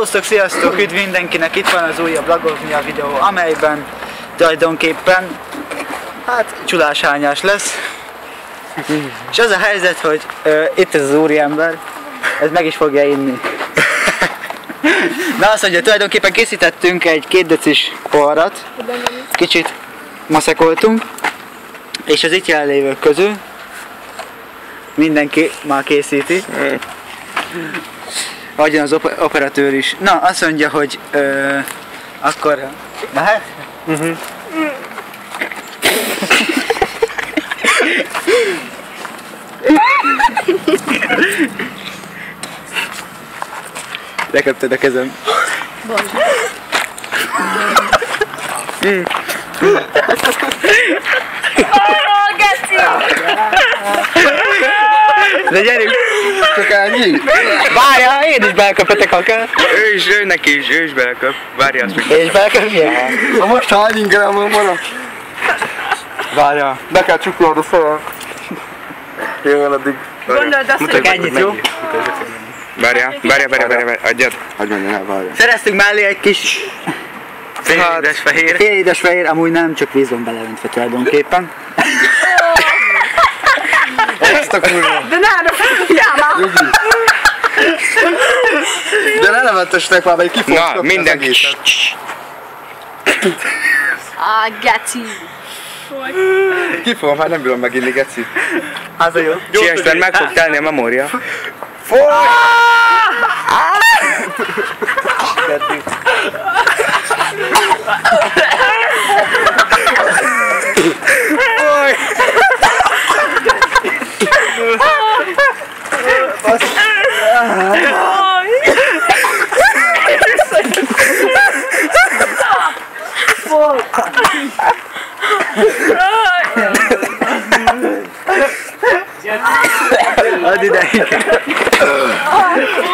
Sziasztok, üdv mindenkinek, itt van az újabb Blogoznia videó, amelyben tulajdonképpen csuláshányás lesz. És az a helyzet, hogy itt ez az úriember, ez meg is fogja inni. Na azt mondja, tulajdonképpen készítettünk egy 2 decis poharat, kicsit maszekoltunk, és az itt jelenlévők közül mindenki már készíti. Agyon az operatőr is. Na, azt mondja, hogy akkor mehet? Leköpted a kezem. De gyerünk! Csak ennyi? Várjál, én is belköpetek akár. Ő is belköp. Várjál, azt meg. Én is belköpjél? Most hány grammon van? Várjál, be kell csuklod a fejem. Jó van addig. Gondold azt, Csak ennyit, jó? Várjál, adjad. Hagyj menjen el, várjál. Szereztünk mellé egy kis Félédes fehér. félédes fehér, amúgy nem, csak víz van beleöntve tulajdonképpen. Ezt a kurva. de nálam! Jogi. De ne nevetesnek már, vagy ki fogsz Na, mindenki. Geci! Ki fogom, hát nem bírom meginni, geci. Az a jó. Siesd, meg fog telni a memória. Add ideig.